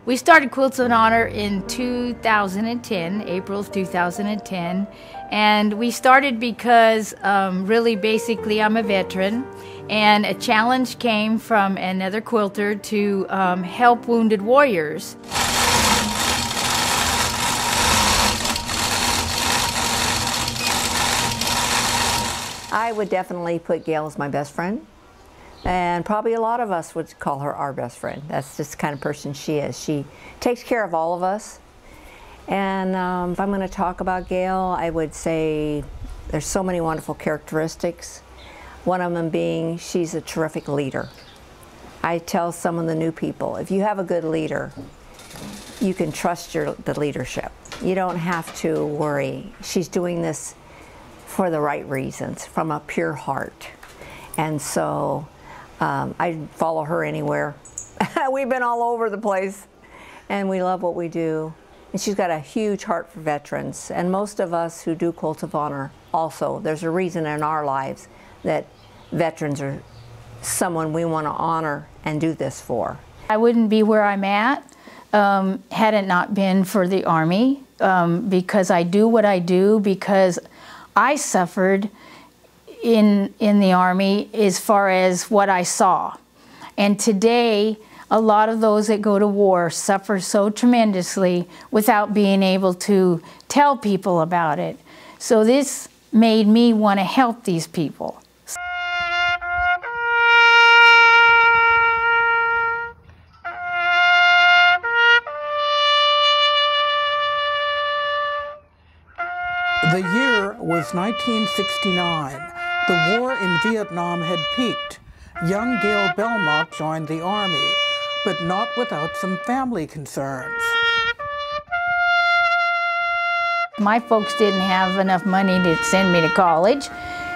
We started Quilts of Honor in 2010, April of 2010, and we started because really basically I'm a veteran, and a challenge came from another quilter to help wounded warriors. I would definitely put Gail as my best friend. And probably a lot of us would call her our best friend. That's just the kind of person she is. She takes care of all of us. And if I'm going to talk about Gail, I would say there's so many wonderful characteristics. One of them being she's a terrific leader. I tell some of the new people, if you have a good leader, you can trust the leadership. You don't have to worry. She's doing this for the right reasons, from a pure heart. And so I follow her anywhere. We've been all over the place, and we love what we do. And she's got a huge heart for veterans. And most of us who do Quilts of Honor also, there's a reason in our lives that veterans are someone we want to honor and do this for. I wouldn't be where I'm at had it not been for the Army, because I do what I do because I suffered in the Army as far as what I saw. And today, a lot of those that go to war suffer so tremendously without being able to tell people about it. So this made me want to help these people. The year was 1969. The war in Vietnam had peaked. Young Gail Belmont joined the Army, but not without some family concerns. My folks didn't have enough money to send me to college,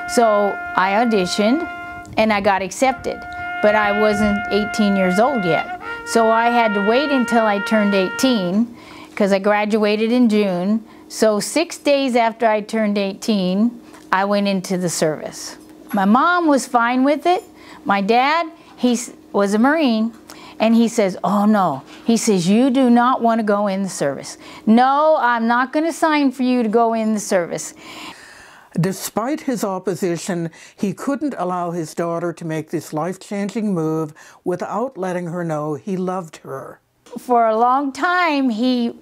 so I auditioned and I got accepted. But I wasn't 18 years old yet. So I had to wait until I turned 18 because I graduated in June. So 6 days after I turned 18, I went into the service. My mom was fine with it. My dad, he was a Marine, and he says, oh no. He says, you do not want to go in the service. No, I'm not going to sign for you to go in the service. Despite his opposition, he couldn't allow his daughter to make this life-changing move without letting her know he loved her. For a long time, he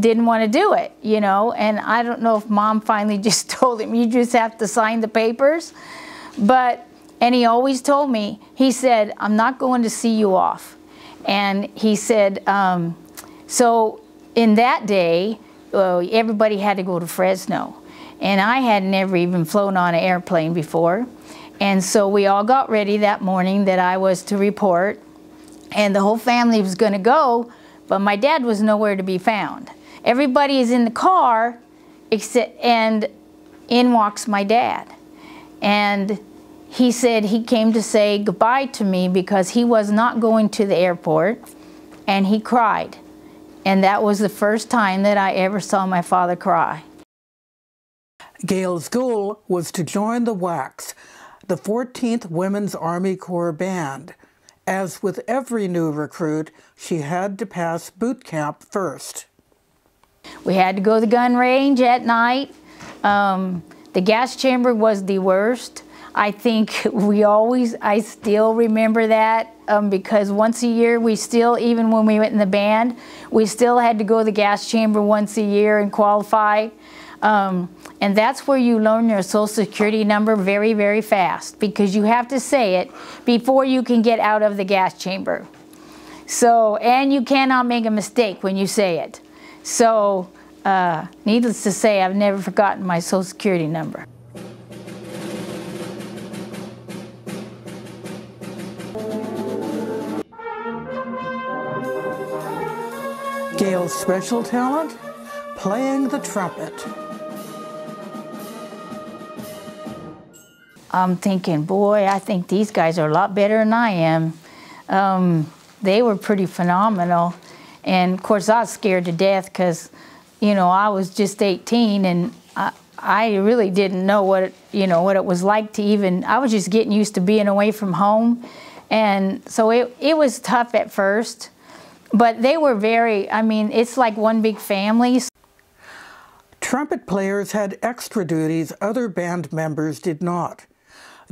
didn't want to do it, you know, and I don't know if Mom finally just told him, you just have to sign the papers. And he always told me, he said, I'm not going to see you off. And he said, so in that day, everybody had to go to Fresno. And I had never even flown on an airplane before. And so we all got ready that morning that I was to report. And the whole family was going to go, but my dad was nowhere to be found. Everybody is in the car, and in walks my dad. And he said he came to say goodbye to me because he was not going to the airport, and he cried. And that was the first time that I ever saw my father cry. Gail's goal was to join the WACS, the 14th Women's Army Corps Band. As with every new recruit, she had to pass boot camp first. We had to go to the gun range at night. The gas chamber was the worst. I think I still remember that because once a year we still, even when we went in the band, we still had to go to the gas chamber once a year and qualify. And that's where you learn your Social Security number very, very fast because you have to say it before you can get out of the gas chamber. So, and you cannot make a mistake when you say it. So, needless to say, I've never forgotten my Social Security number. Gail's special talent? Playing the trumpet. I'm thinking, boy, I think these guys are a lot better than I am. They were pretty phenomenal. And of course, I was scared to death because, you know, I was just 18 and I really didn't know what it was like to even, I was just getting used to being away from home. And so it was tough at first. But they were very, I mean, it's like one big family. Trumpet players had extra duties other band members did not,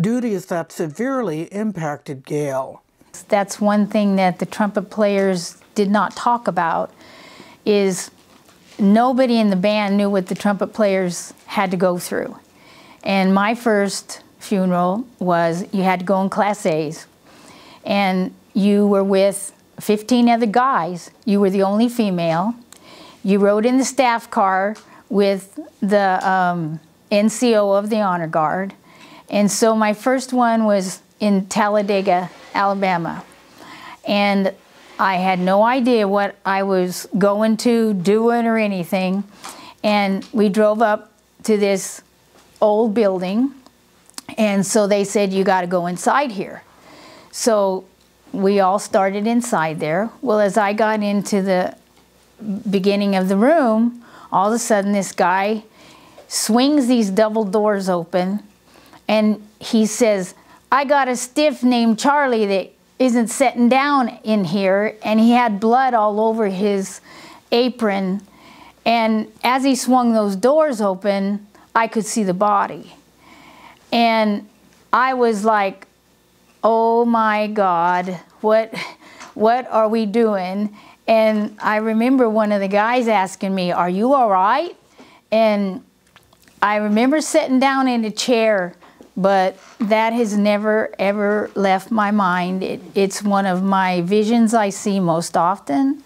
duties that severely impacted Gail. That's one thing that the trumpet players did not talk about, is nobody in the band knew what the trumpet players had to go through. And my first funeral was, you had to go in Class A's, and you were with 15 other guys. You were the only female. You rode in the staff car with the NCO of the Honor Guard. And so my first one was in Talladega, Alabama. And I had no idea what I was going to, doing, or anything. And we drove up to this old building, and so they said, you got to go inside here. So we all started inside there. Well, as I got into the beginning of the room, all of a sudden this guy swings these double doors open, and he says, I got a stiff named Charlie that isn't sitting down in here, and he had blood all over his apron. And as he swung those doors open, I could see the body. And I was like, oh my God, what are we doing? And I remember one of the guys asking me, are you all right? And I remember sitting down in a chair, but that has never, ever left my mind. It's one of my visions I see most often,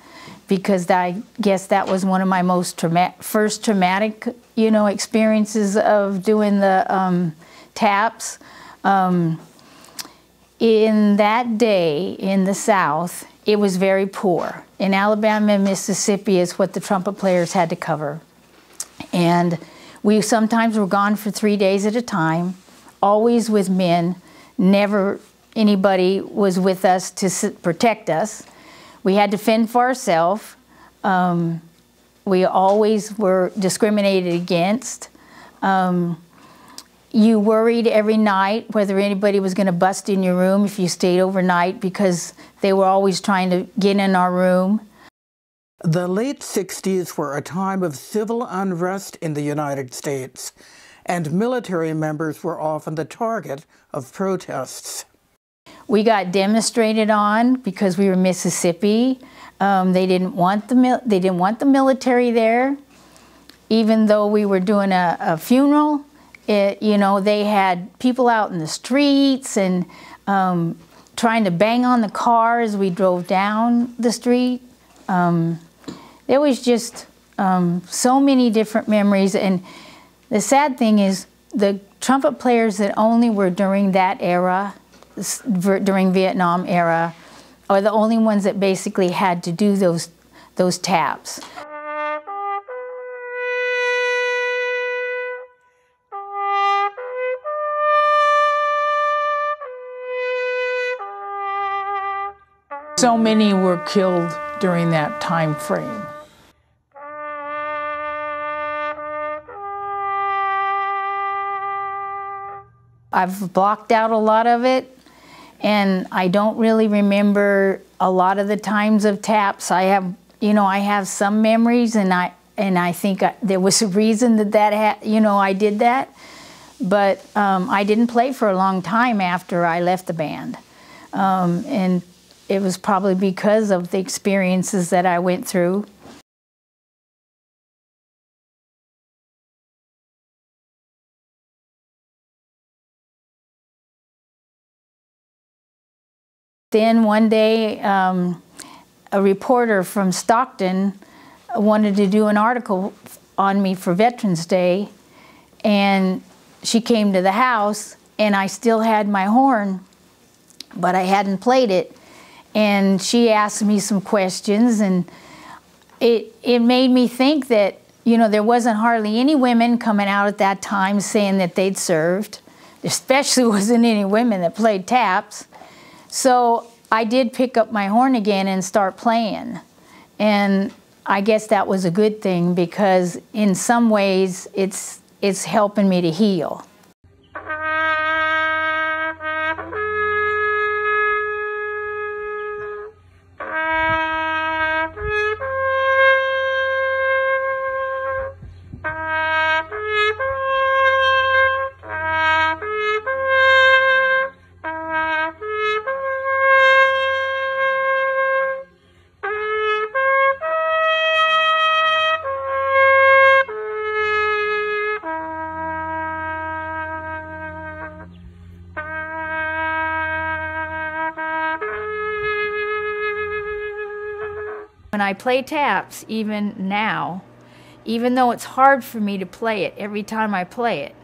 because I guess that was one of my most first traumatic, experiences of doing the taps. In that day in the South, it was very poor. In Alabama and Mississippi is what the trumpet players had to cover. And we sometimes were gone for 3 days at a time, always with men. Never anybody was with us to protect us. We had to fend for ourselves. We always were discriminated against. You worried every night whether anybody was going to bust in your room if you stayed overnight, because they were always trying to get in our room. The late 60s were a time of civil unrest in the United States, and military members were often the target of protests. We got demonstrated on because we were Mississippi. They didn't want the military there, even though we were doing a funeral. They had people out in the streets and trying to bang on the car as we drove down the street. There was just so many different memories. And the sad thing is, the trumpet players that only were during that era, during Vietnam era, are the only ones that basically had to do those taps. So many were killed during that time frame. I've blocked out a lot of it, and I don't really remember a lot of the times of taps. I have some memories, and I think there was a reason that I did that. But I didn't play for a long time after I left the band, and it was probably because of the experiences that I went through. Then one day, a reporter from Stockton wanted to do an article on me for Veterans Day, and she came to the house, and I still had my horn, but I hadn't played it. And she asked me some questions, and it made me think that, there wasn't hardly any women coming out at that time saying that they'd served. There especially wasn't any women that played taps. So I did pick up my horn again and start playing. And I guess that was a good thing, because in some ways it's helping me to heal. When I play taps, even now, even though it's hard for me to play it every time I play it,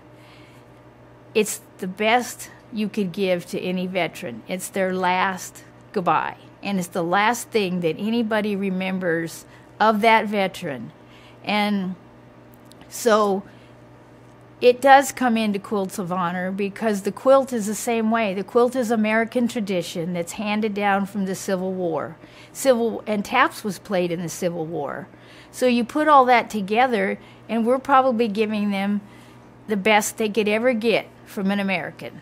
it's the best you could give to any veteran. It's their last goodbye. And it's the last thing that anybody remembers of that veteran. And so it does come into Quilts of Honor because the quilt is the same way. The quilt is American tradition that's handed down from the Civil War. And taps was played in the Civil War. So you put all that together, and we're probably giving them the best they could ever get from an American.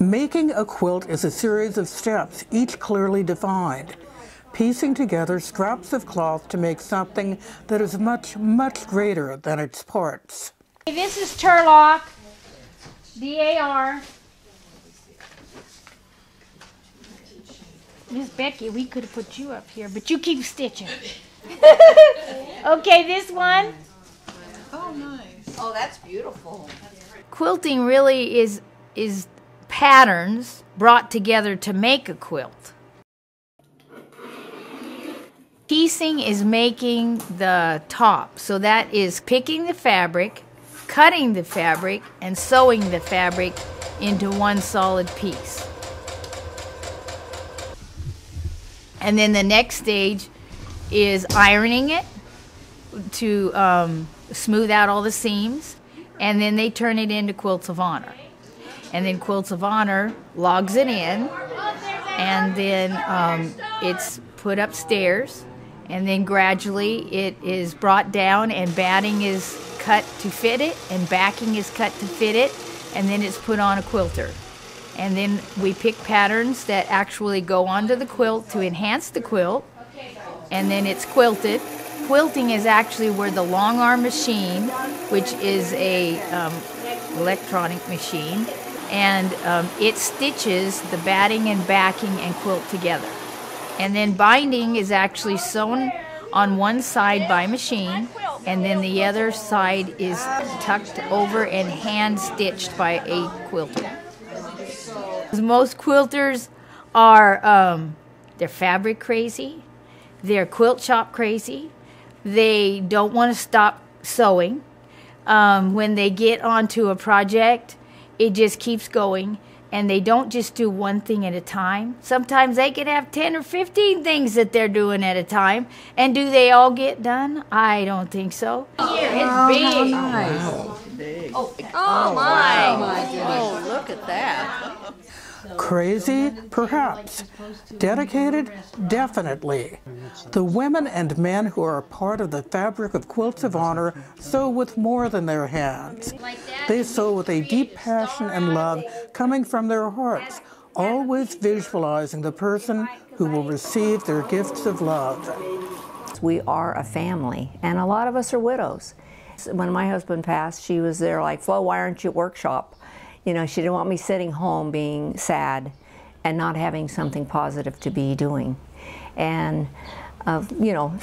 Making a quilt is a series of steps, each clearly defined. Piecing together scraps of cloth to make something that is much, much greater than its parts. This is Turlock, DAR. Miss Becky, we could have put you up here, but you keep stitching. Okay, this one. Oh, nice. Oh, that's beautiful. Quilting really is patterns brought together to make a quilt. Piecing is making the top, so that is picking the fabric, cutting the fabric, and sewing the fabric into one solid piece. And then the next stage is ironing it to smooth out all the seams, and then they turn it into Quilts of Honor. And then Quilts of Honor logs it in, and then it's put upstairs, and then gradually it is brought down, and batting is cut to fit it, and backing is cut to fit it, and then it's put on a quilter. And then we pick patterns that actually go onto the quilt to enhance the quilt, and then it's quilted. Quilting is actually where the long arm machine, which is a electronic machine, and it stitches the batting and backing and quilt together. And then binding is actually sewn on one side by machine, and then the other side is tucked over and hand stitched by a quilter. Most quilters are they're fabric crazy, they're quilt shop crazy, they don't want to stop sewing. When they get onto a project, it just keeps going, and they don't just do one thing at a time. Sometimes they can have 10 or 15 things that they're doing at a time, and do they all get done? I don't think so. Here, it's big. Nice. Wow. Big. Oh my! Oh, look at that. Crazy? Perhaps. Dedicated? Definitely. The women and men who are part of the fabric of Quilts of Honor sew with more than their hands. They sew with a deep passion and love coming from their hearts, always visualizing the person who will receive their gifts of love. We are a family, and a lot of us are widows. When my husband passed, she was there like, Flo, why aren't you at workshop? You know, she didn't want me sitting home being sad and not having something positive to be doing. And, you know,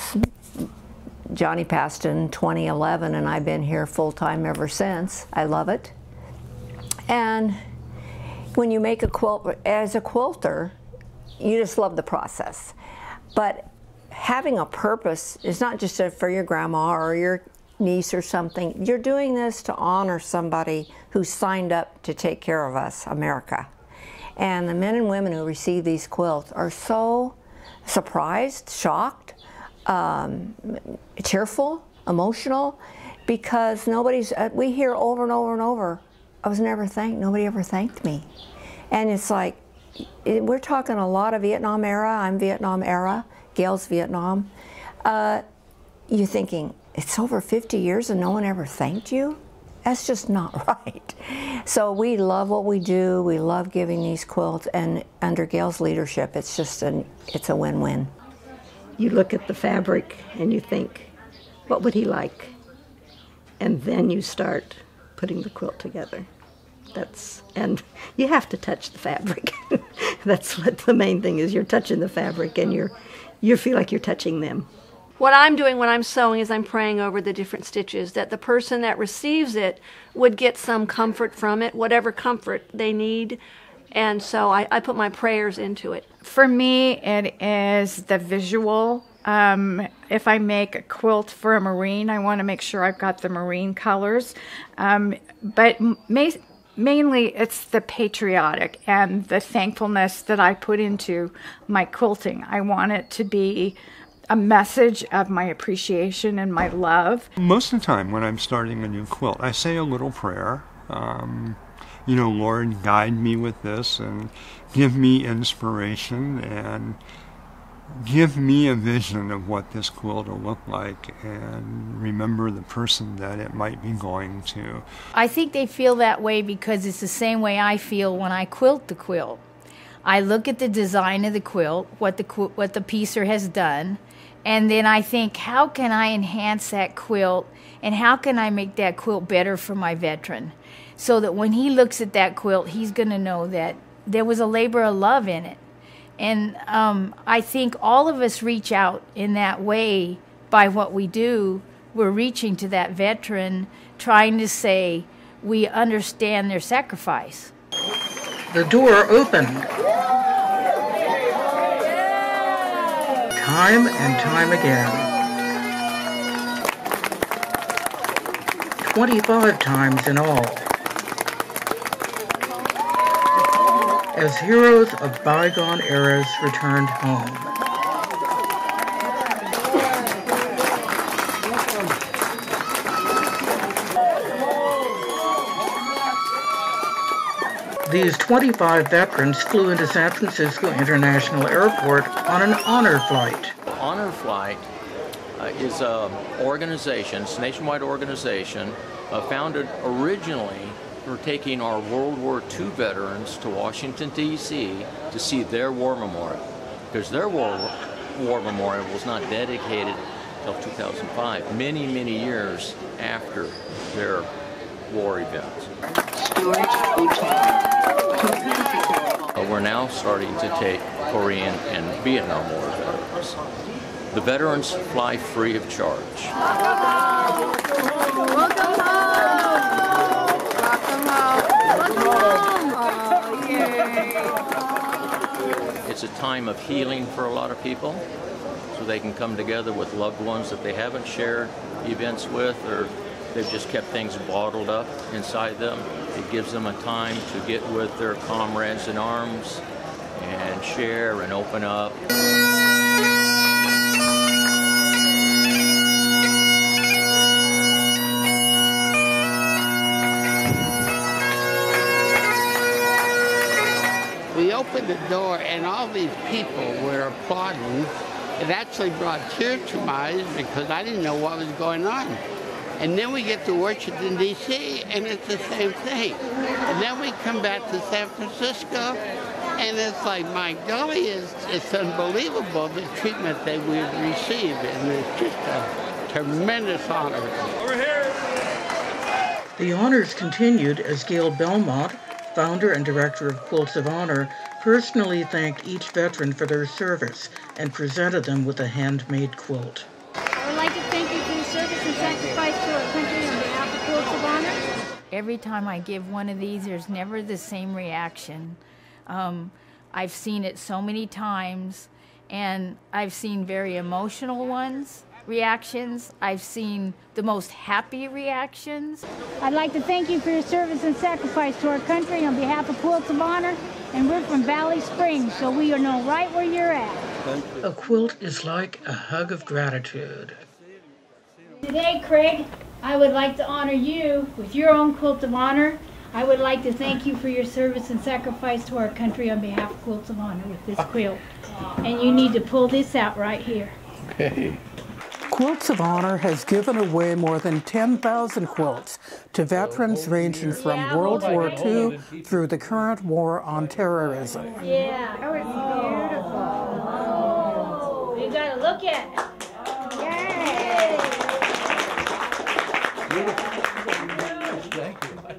Johnny passed in 2011, and I've been here full-time ever since. I love it. And when you make a quilt, as a quilter, you just love the process. But having a purpose is not just for your grandma or your niece or something. You're doing this to honor somebody who signed up to take care of us, America. And the men and women who receive these quilts are so surprised, shocked, tearful, emotional, because we hear over and over and over, I was never thanked, nobody ever thanked me. And it's like, we're talking a lot of Vietnam era, I'm Vietnam era, Gail's Vietnam. You're thinking, it's over 50 years and no one ever thanked you? That's just not right. So we love what we do. We love giving these quilts, and under Gail's leadership, it's just it's a win-win. You look at the fabric and you think, what would he like? And then you start putting the quilt together. And you have to touch the fabric. That's what the main thing is. You're touching the fabric, and you feel like you're touching them. What I'm doing when I'm sewing is I'm praying over the different stitches, that the person that receives it would get some comfort from it, whatever comfort they need. And so I put my prayers into it. For me, it is the visual If I make a quilt for a Marine, I want to make sure I've got the Marine colors. But mainly it's the patriotic and the thankfulness that I put into my quilting. I want it to be a message of my appreciation and my love. Most of the time when I'm starting a new quilt, I say a little prayer. You know, Lord, guide me with this and give me inspiration and give me a vision of what this quilt will look like, and remember the person that it might be going to. I think they feel that way because it's the same way I feel when I quilt the quilt. I look at the design of the quilt, what the piecer has done, and then I think, how can I enhance that quilt, and how can I make that quilt better for my veteran? So that when he looks at that quilt, he's going to know that there was a labor of love in it. And I think all of us reach out in that way by what we do. We're reaching to that veteran, trying to say we understand their sacrifice. The door opened. Time and time again. 25 times in all. As heroes of bygone eras returned home. These 25 veterans flew into San Francisco International Airport on an honor flight. Honor Flight is an organization, it's a nationwide organization, founded originally for taking our World War II veterans to Washington, D.C. to see their war memorial, because their war memorial was not dedicated until 2005, many, many years after their war events. We're now starting to take Korean and Vietnam War veterans. The veterans fly free of charge. Welcome home. It's a time of healing for a lot of people, so they can come together with loved ones that they haven't shared events with, or they've just kept things bottled up inside them. It gives them a time to get with their comrades in arms and share and open up. We opened the door and all these people were applauding. It actually brought tears to my eyes because I didn't know what was going on. And then we get to Washington, D.C., and it's the same thing. And then we come back to San Francisco, and it's like, my golly, it's unbelievable the treatment that we receive, and it's just a tremendous honor. Over here! The honors continued as Gail Belmont, founder and director of Quilts of Honor, personally thanked each veteran for their service and presented them with a handmade quilt. I would like to thank you for your service and sacrifice to our country on behalf of Quilts of Honor. Every time I give one of these, there's never the same reaction. I've seen it so many times, and I've seen very emotional reactions. I've seen the most happy reactions. I'd like to thank you for your service and sacrifice to our country on behalf of Quilts of Honor, and we're from Valley Springs, so we know right where you're at. A quilt is like a hug of gratitude. Today, Craig, I would like to honor you with your own Quilt of Honor. I would like to thank you for your service and sacrifice to our country on behalf of Quilts of Honor with this quilt. And you need to pull this out right here. Okay. Quilts of Honor has given away more than 10,000 quilts to veterans ranging from World War II through the current war on terrorism. Yeah, that was beautiful. You gotta look at it. Yay!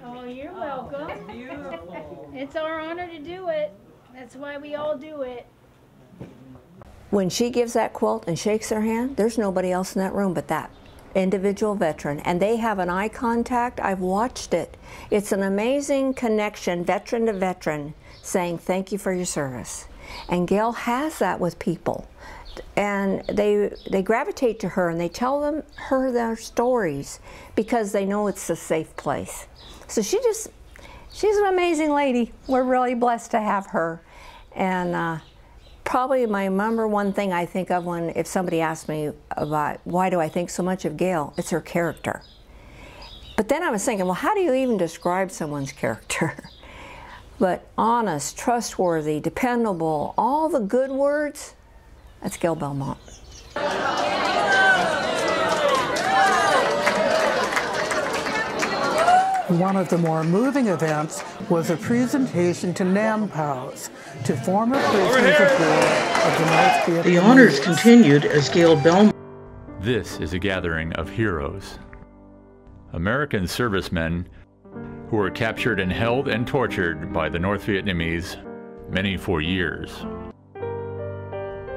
Oh, you're welcome. It's our honor to do it. That's why we all do it. When she gives that quilt and shakes her hand, there's nobody else in that room but that individual veteran. And they have an eye contact. I've watched it. It's an amazing connection, veteran to veteran, saying thank you for your service. And Gail has that with people. and they gravitate to her and they tell her their stories because they know it's a safe place. So she's an amazing lady. We're really blessed to have her. And probably my number one thing I think of if somebody asks me about why do I think so much of Gail, it's her character. But then I was thinking, well, how do you even describe someone's character? But honest, trustworthy, dependable, all the good words, that's Gail Belmont. One of the more moving events was a presentation to NAMPOWs, to former prisoners of war of the North Vietnamese. The honors continued as Gail Belmont. This is a gathering of heroes. American servicemen who were captured and held and tortured by the North Vietnamese, many for years.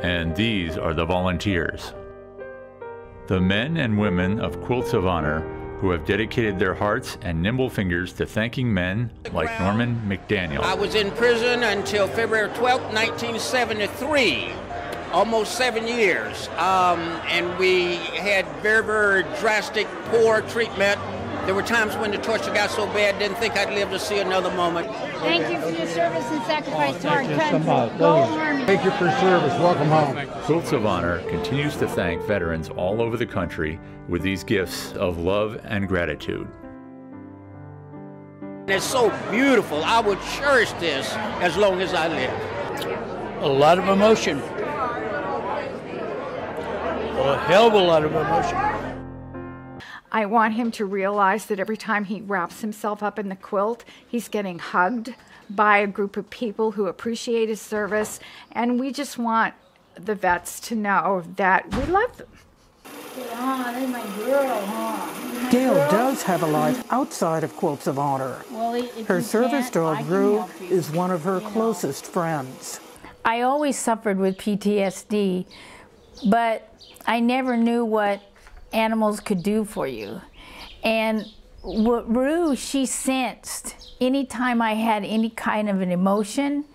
And these are the volunteers. The men and women of Quilts of Honor who have dedicated their hearts and nimble fingers to thanking men like Norman McDaniel. I was in prison until February 12th, 1973, almost 7 years. And we had very, very drastic, poor treatment. There were times when the torture got so bad, didn't think I'd live to see another moment. Thank you for your service and sacrifice to our country. Go Army. Thank you for your service. Welcome home. Quilts of Honor continues to thank veterans all over the country with these gifts of love and gratitude. It's so beautiful. I would cherish this as long as I live. A lot of emotion. A hell of a lot of emotion. I want him to realize that every time he wraps himself up in the quilt, he's getting hugged by a group of people who appreciate his service, and we just want the vets to know that we love them. That's my girl, huh? Gail does have a life outside of Quilts of Honor. Well, her service dog, Rue, is one of her closest friends. I always suffered with PTSD, but I never knew what animals could do for you. And Rue, she sensed anytime I had any kind of an emotion,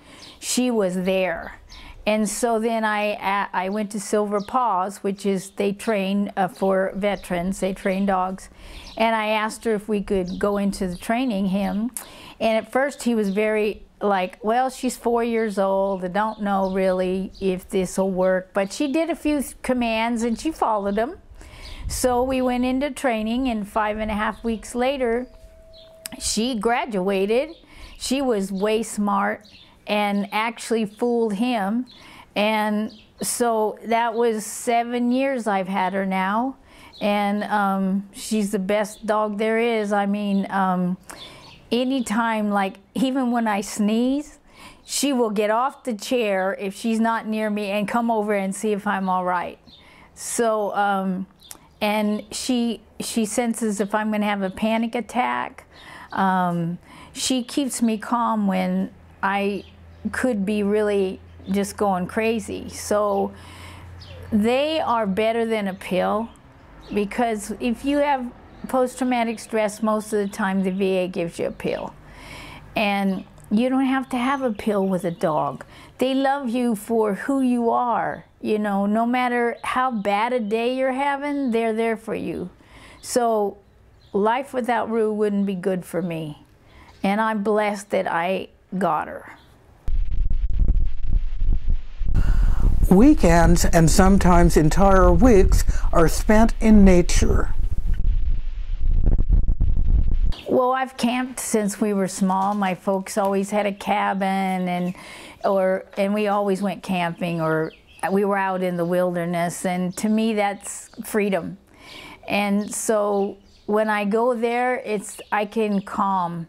she was there. And so then I went to Silver Paws, which is, they train for veterans, they train dogs. And I asked her if we could go into the training him. And at first he was very like, well, she's 4 years old, I don't know really if this will work. But she did a few commands and she followed them. So we went into training, and 5.5 weeks later, she graduated. She was way smart and actually fooled him. And so that was 7 years I've had her now. And she's the best dog there is. I mean, anytime, like even when I sneeze, she will get off the chair if she's not near me and come over and see if I'm all right. So, and she senses if I'm going to have a panic attack. She keeps me calm when I could be really just going crazy. So they are better than a pill, because if you have post-traumatic stress, most of the time the VA gives you a pill. And you don't have to have a pill with a dog. They love you for who you are. You know, no matter how bad a day you're having, they're there for you. So life without Rue wouldn't be good for me. And I'm blessed that I got her. Weekends and sometimes entire weeks are spent in nature. Well, I've camped since we were small. My folks always had a cabin, and we always went camping, or we were out in the wilderness, and to me that's freedom. And so when I go there, I can calm,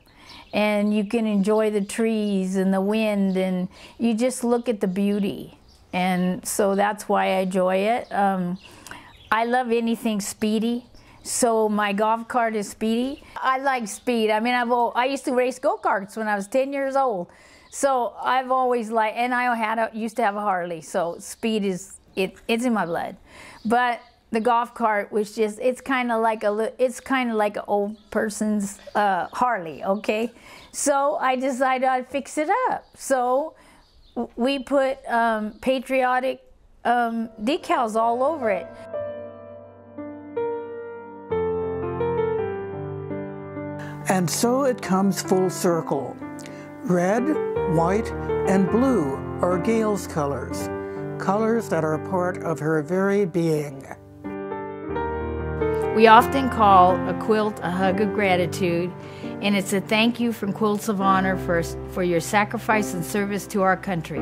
and you can enjoy the trees and the wind, and you just look at the beauty. And so that's why I enjoy it. I love anything speedy. So my golf cart is speedy. I like speed. I mean, I used to race go-karts when I was 10 years old. So I've always liked, and I used to have a Harley. So speed it's in my blood. But the golf cart was just, it's kind of like an old person's Harley, okay? So I decided I'd fix it up. So we put patriotic decals all over it. And so it comes full circle. Red, white, and blue are Gail's colors, colors that are part of her very being. We often call a quilt a hug of gratitude, and it's a thank you from Quilts of Honor for your sacrifice and service to our country.